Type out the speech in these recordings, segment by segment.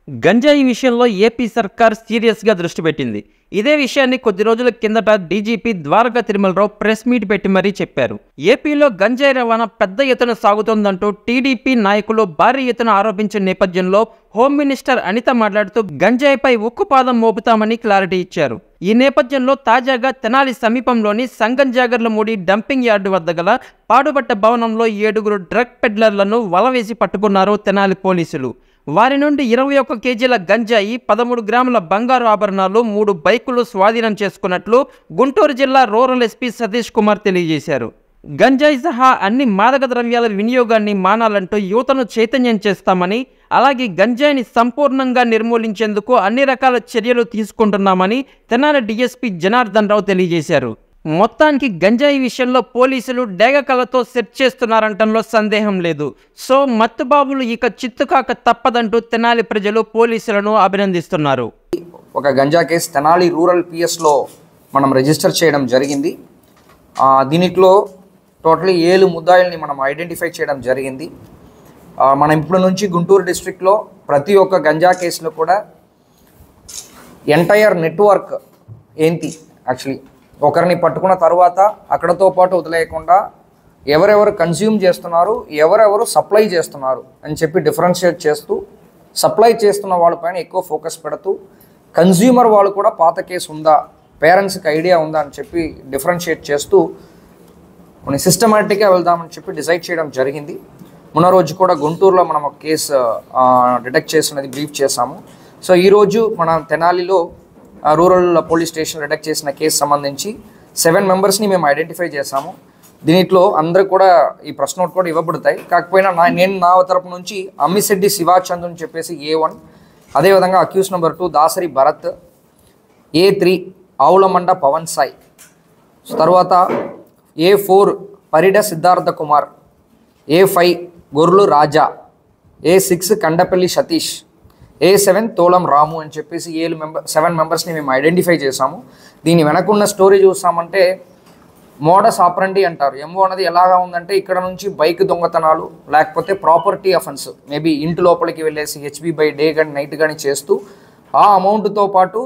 గంజాయి విషయంలో ఏపీ సర్కార్ సీరియస్గా దృష్టి పెట్టింది. ఇదే విషయాన్ని కొద్ది రోజుల కిందట DGP Dwaraka Tirumala Rao press meet పెట్టి మరీ చెప్పారు. ఏపీలో గంజాయి రవాణా పెద్ద ఎత్తున సాగుతోందంటూ టీడీపీ నాయకులు భారీ ఎత్తున ఆరోపించిన నేపథ్యంలో హోమ్ మినిస్టర్ అనిత మాట్లాడుతూ గంజాయిపై ఉక్కుపాదం మోపుతామని క్లారిటీ ఇచ్చారు. ఈ నేపథ్యంలో తాజాగా తెనాలి సమీపంలోని సంగంజాగర్లమూడి డంపింగ్ యార్డు వద్ద గల పాడుబట్ట భవనంలో 7 డ్రగ్ పెడ్లర్లను వలవేసి పట్టుకున్నారు తెనాలి పోలీసులు. వారి నుండి 21 కేజీల గంజాయి, 13 గ్రాముల బంగారు ఆభరణాలు, 3 బైకులు స్వాధీనం చేసుకున్నట్లు గుంటూరు జిల్లా రూరల్ ఎస్పీ సతీష్ కుమార్ తెలియజేశారు. గంజాయి సహా అన్ని మాదక ద్రవ్యాల వినియోగాన్ని మానాలంటూ యువతను చైతన్యం చేస్తామని, అలాగే గంజాయిని సంపూర్ణంగా నిర్మూలించేందుకు అన్ని రకాల చర్యలు తీసుకుంటున్నామని తెనాలి డీఎస్పీ జనార్దన్ రావు తెలియజేశారు. మొత్తానికి గంజాయి విషయంలో పోలీసులు డేగ కళ్ళతో సెర్చ్ చేస్తున్నారంటంలో సందేహం లేదు. సో మత్తుబాబులు ఇక చిత్తుకాక తప్పదంటూ తెనాలి ప్రజలు పోలీసులను అభినందిస్తున్నారు. ఒక గంజా కేసు తెనాలి రూరల్ పిఎస్లో మనం రిజిస్టర్ చేయడం జరిగింది. దీనిలో టోటలీ 7 ముద్దాయిల్ని మనం ఐడెంటిఫై చేయడం జరిగింది. మనం ఇప్పుడు నుంచి గుంటూరు డిస్ట్రిక్ట్లో ప్రతి ఒక్క గంజా కేసులో కూడా ఎంటైర్ నెట్వర్క్ ఏంటి యాక్చువల్లీ ఒకరిని పట్టుకున్న తర్వాత అక్కడతో పాటు వదిలేయకుండా ఎవరెవరు కన్జ్యూమ్ చేస్తున్నారు, ఎవరెవరు సప్లై చేస్తున్నారు అని చెప్పి డిఫరెన్షియేట్ చేస్తూ, సప్లై చేస్తున్న వాళ్ళపైన ఎక్కువ ఫోకస్ పెడుతూ, కన్జ్యూమర్ వాళ్ళు కూడా పాత కేసు ఉందా, పేరెంట్స్కి ఐడియా ఉందా అని చెప్పి డిఫరెన్షియేట్ చేస్తూ కొన్ని సిస్టమేటిక్గా వెళ్దామని చెప్పి డిసైడ్ చేయడం జరిగింది. మొన్న రోజు కూడా గుంటూరులో మనం ఒక కేసు డిటెక్ట్ చేసినది బ్రీఫ్ చేశాము. సో ఈరోజు మన తెనాలిలో రూరల్ పోలీస్ స్టేషన్ డిటెక్ట్ చేసిన కేసు సంబంధించి 7 మెంబర్స్ని మేము ఐడెంటిఫై చేశాము. దీంట్లో అందరూ కూడా ఈ ప్రెస్ నోట్ కూడా ఇవ్వబడతాయి. కాకపోయినా నేను నా తరపు నుంచి అమ్మిశెట్టి శివాచంద్ అని చెప్పేసి A1, అదేవిధంగా accused number 2 Dasari Bharat, A3 Avulamanda Pavan Sai, తర్వాత A4 పరిడ సిద్ధార్థ కుమార్, A5 గొర్రెలు రాజా, A6 కండపల్లి సతీష్, A7 తోలం రాము అని చెప్పేసి 7 మెంబర్స్ని మేము ఐడెంటిఫై చేసాము. దీని వెనకున్న స్టోరీ చూసామంటే మోడస్ ఆపరండి అంటారు. ఎంఓ అనేది ఎలాగా ఉందంటే ఇక్కడ నుంచి బైక్ దొంగతనాలు, లేకపోతే ప్రాపర్టీ అఫెన్స్, మేబీ ఇంటి లోపలికి వెళ్ళేసి హెచ్బీ బై డే కానీ నైట్ కానీ చేస్తూ ఆ అమౌంట్తో పాటు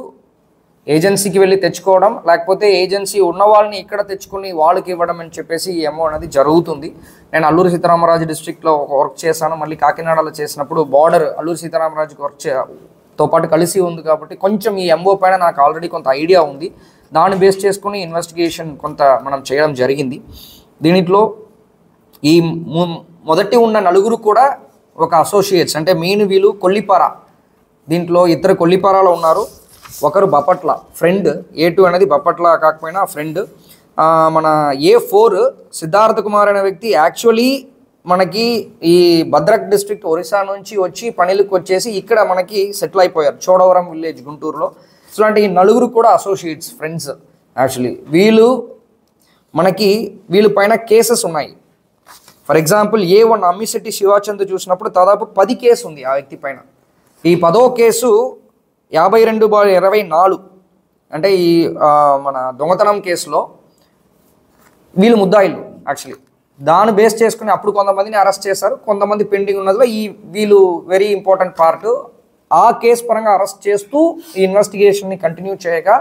ఏజెన్సీకి వెళ్ళి తెచ్చుకోవడం, లేకపోతే ఏజెన్సీ ఉన్న వాళ్ళని ఇక్కడ తెచ్చుకుని వాళ్ళకి ఇవ్వడం అని చెప్పేసి ఈ ఎంఓ అనేది జరుగుతుంది. నేను అల్లూరు సీతారామరాజు డిస్ట్రిక్ట్లో వర్క్ చేశాను. మళ్ళీ కాకినాడలో చేసినప్పుడు బార్డర్ అల్లూరు సీతారామరాజుకి తో పాటు కలిసి ఉంది కాబట్టి కొంచెం ఈ ఎంఓ పైన నాకు ఆల్రెడీ కొంత ఐడియా ఉంది. దాన్ని బేస్ చేసుకుని ఇన్వెస్టిగేషన్ కొంత మనం చేయడం జరిగింది. దీంట్లో ఈ మొదటి ఉన్న 4 కూడా ఒక అసోసియేట్స్, అంటే మెయిన్ వీళ్ళు కొల్లిపార. దీంట్లో 2 కొల్లిపారాలో ఉన్నారు, ఒకరు బప్పట్ల ఫ్రెండ్. A2 అనేది బప్పట్ల కాకపోయినా ఫ్రెండ్. మన A4 సిద్ధార్థ కుమార్ అనే వ్యక్తి యాక్చువల్లీ మనకి ఈ భద్రక్ డిస్ట్రిక్ట్ ఒరిస్సా నుంచి వచ్చి పనులకు వచ్చేసి ఇక్కడ మనకి సెటిల్ అయిపోయారు చోడవరం విలేజ్ గుంటూరులో. సో అంటే ఈ 4 కూడా అసోసియేట్స్, ఫ్రెండ్స్. యాక్చువల్లీ వీళ్ళ పైన కేసెస్ ఉన్నాయి. ఫర్ ఎగ్జాంపుల్ A1 అమ్మిశెట్టి శివాచంద్ చూసినప్పుడు దాదాపు 10 కేసు ఉంది ఆ వ్యక్తి పైన. ఈ 10వ కేసు 52/24 అంటే ఈ మన దొంగతనం కేసులో వీళ్ళు ముద్దాయిలు యాక్చువల్లీ. దాన్ని బేస్ చేసుకుని అప్పుడు కొంతమందిని అరెస్ట్ చేశారు, కొంతమంది పెండింగ్ ఉన్నదిలో ఈ వీళ్ళు వెరీ ఇంపార్టెంట్ పార్ట్. ఆ కేసు పరంగా అరెస్ట్ చేస్తూ ఈ ఇన్వెస్టిగేషన్ని కంటిన్యూ చేయగా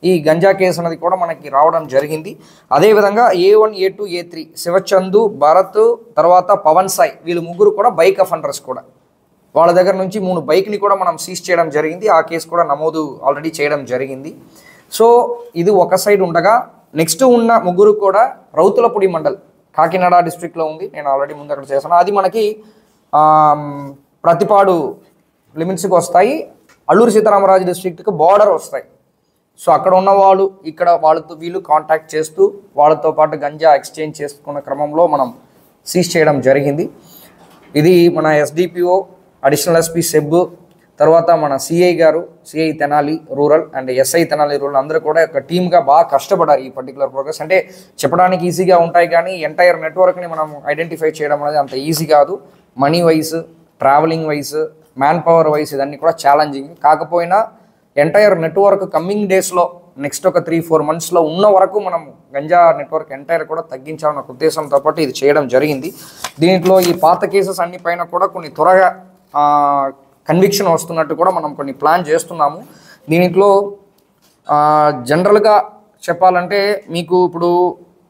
ఈ గంజా కేసు అనేది కూడా మనకి రావడం జరిగింది. అదేవిధంగా A1, A2, A3 శివచందు, భరత్, తర్వాత పవన్ సాయి, వీళ్ళు 3 కూడా బైక్ అఫెండర్స్ కూడా. వాళ్ళ దగ్గర నుంచి 3 బైక్ని కూడా మనం సీజ్ చేయడం జరిగింది. ఆ కేసు కూడా నమోదు ఆల్రెడీ చేయడం జరిగింది. సో ఇది ఒక సైడ్ ఉండగా నెక్స్ట్ ఉన్న 3 కూడా రౌతులపూడి మండల్ కాకినాడ డిస్ట్రిక్ట్లో ఉంది. నేను ఆల్రెడీ ముందు అక్కడ చేశాను. అది మనకి ప్రతిపాడు లిమిట్స్కి వస్తాయి, అల్లూరు సీతారామరాజు డిస్ట్రిక్ట్కి బార్డర్ వస్తాయి. సో అక్కడ ఉన్న వాళ్ళు ఇక్కడ వీళ్ళు కాంటాక్ట్ చేస్తూ వాళ్ళతో పాటు గంజా ఎక్స్చేంజ్ చేసుకున్న క్రమంలో మనం సీజ్ చేయడం జరిగింది. ఇది మన SDPO అడిషనల్ ఎస్పీ సెబ్, తర్వాత మన సిఐ గారు, CI Tenali rural and SI Tenali rural అందరూ కూడా ఒక టీమ్గా బాగా కష్టపడారు ఈ పర్టికులర్ ప్రోగ్రెస్. అంటే చెప్పడానికి ఈజీగా ఉంటాయి కానీ ఎంటైర్ నెట్వర్క్ని మనం ఐడెంటిఫై చేయడం అనేది అంత ఈజీ కాదు. Money wise, travelling wise, man power wise ఇదన్నీ కూడా ఛాలెంజింగ్. కాకపోయినా ఎంటైర్ నెట్వర్క్ కమింగ్ డేస్లో నెక్స్ట్ ఒక 3-4 మంత్స్లో ఉన్న వరకు మనం గంజా నెట్వర్క్ ఎంటైర్ కూడా తగ్గించాలన్న ఉద్దేశంతో పాటు ఇది చేయడం జరిగింది. దీంట్లో ఈ పాత కేసెస్ అన్ని పైన కూడా కొన్ని త్వరగా కన్విక్షన్ వస్తున్నట్టు కూడా మనం కొన్ని ప్లాన్ చేస్తున్నాము. దీంట్లో జనరల్గా చెప్పాలంటే మీకు ఇప్పుడు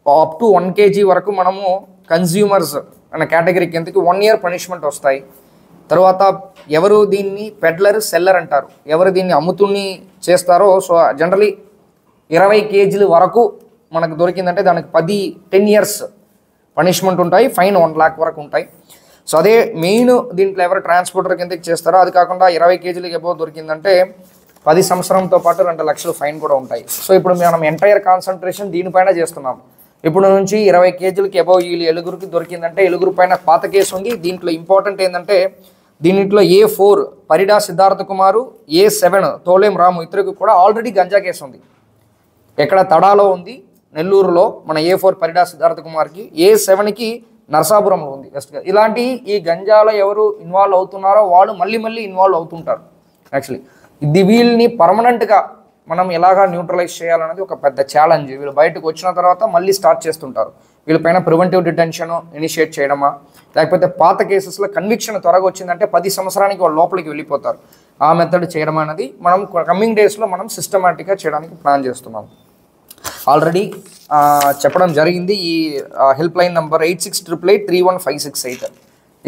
అప్ టు 1 kg వరకు మనము కన్జ్యూమర్స్ అనే కేటగిరీ కిందకి 1 year పనిష్మెంట్ వస్తాయి. తర్వాత ఎవరు దీన్ని పెడ్లర్ సెల్లర్ అంటారు, ఎవరు దీన్ని అమ్ముతుని చేస్తారో, సో జనరలీ 20 kg వరకు మనకు దొరికిందంటే దానికి 10 years పనిష్మెంట్ ఉంటాయి, ఫైన్ 1 lakh వరకు ఉంటాయి. సో అదే మెయిన్ దీంట్లో ఎవరు ట్రాన్స్పోర్టర్ కిందకి చేస్తారో అది కాకుండా 20 kg ఎబో దొరికిందంటే 10 సంవత్సరంతో పాటు 2 లక్షలు ఫైన్ కూడా ఉంటాయి. సో ఇప్పుడు మనం ఎంటైర్ కాన్సన్ట్రేషన్ దీనిపైన చేస్తున్నాం. ఇప్పుడు నుంచి 20 kg ఎబో వీళ్ళు ఎలుగురికి దొరికిందంటే ఎలుగురు పైన పాత కేసు ఉంది. దీంట్లో ఇంపార్టెంట్ ఏంటంటే దీంట్లో A4 పరిడా సిద్ధార్థ కుమారు, A7 తోలేం రాము ఇద్దరికి కూడా ఆల్రెడీ గంజా కేసు ఉంది. ఎక్కడ తడాలో ఉంది, నెల్లూరులో మన A4 పరిడా సిద్ధార్థ కుమార్కి, A7కి నరసాపురంలో ఉంది వెస్ట్గా. ఇలాంటి ఈ గంజాలో ఎవరు ఇన్వాల్వ్ అవుతున్నారో వాళ్ళు మళ్ళీ ఇన్వాల్వ్ అవుతుంటారు. యాక్చువల్లీ ఇది వీళ్ళని పర్మనెంట్గా మనం ఎలాగా న్యూట్రలైజ్ చేయాలనేది ఒక పెద్ద ఛాలెంజ్. వీళ్ళు బయటకు వచ్చిన తర్వాత మళ్ళీ స్టార్ట్ చేస్తుంటారు. వీళ్ళపైన ప్రివెంటివ్ డిటెన్షన్ ఇనిషియేట్ చేయడమా, లేకపోతే పాత కేసెస్లో కన్విక్షన్ త్వరగా వచ్చిందంటే 10 సంవత్సరానికి వాళ్ళు లోపలికి వెళ్ళిపోతారు. ఆ మెథడ్ చేయడం అనేది మనం కమింగ్ డేస్లో మనం సిస్టమేటిక్గా చేయడానికి ప్లాన్ చేస్తున్నాం. ఆల్రెడీ చెప్పడం జరిగింది. ఈ హెల్ప్ లైన్ నెంబర్ 8688831568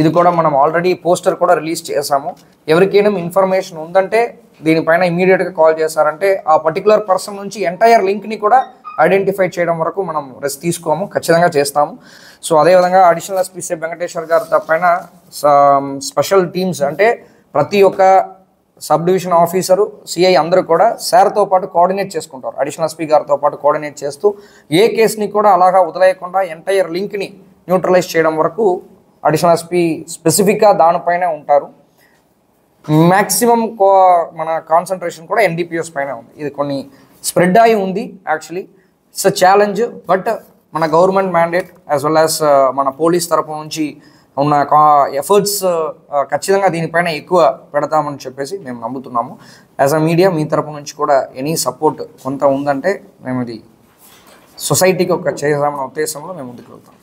ఇది కూడా మనం ఆల్రెడీ పోస్టర్ కూడా రిలీజ్ చేసాము. ఎవరికైనా ఇన్ఫర్మేషన్ ఉందంటే దీనిపైన ఇమీడియట్గా కాల్ చేశారంటే ఆ పర్టికులర్ పర్సన్ నుంచి ఎంటైర్ లింక్ని కూడా ఐడెంటిఫై చేయడం వరకు మనం రెస్ట్ తీసుకోము, ఖచ్చితంగా చేస్తాము. సో అదేవిధంగా అడిషనల్ ఎస్పీ సి వెంకటేశ్వర్ గారి పైన స్పెషల్ టీమ్స్ అంటే ప్రతి ఒక్క సబ్ డివిజన్ ఆఫీసరు, సిఐ అందరూ కూడా సార్తో పాటు కోఆర్డినేట్ చేసుకుంటారు. అడిషనల్ ఎస్పీ గారితో పాటు కోఆర్డినేట్ చేస్తూ ఏ కేసుని కూడా అలాగా వదిలేయకుండా ఎంటైర్ లింక్ని న్యూట్రలైజ్ చేయడం వరకు అడిషనల్ ఎస్పీ స్పెసిఫిక్గా దానిపైనే ఉంటారు. మ్యాక్సిమం మన కాన్సన్ట్రేషన్ కూడా ఎన్డీపీఎస్ పైన ఉంది. ఇది కొన్ని స్ప్రెడ్ అయి ఉంది. Actually it's a challenge, but మన government mandate as well as మన పోలీస్ తరపు నుంచి ఉన్న ఎఫర్ట్స్ ఖచ్చితంగా దీనిపైన ఎక్కువ పెడతామని చెప్పేసి మేము నమ్ముతున్నాము. యాజ్ అ మీడియా మీ తరపు నుంచి కూడా ఎనీ సపోర్ట్ కొంత ఉందంటే మేము ఇది సొసైటీకి ఒక చేద్దామన్న ఉద్దేశంలో మేము ముందుకు వెళ్తాం.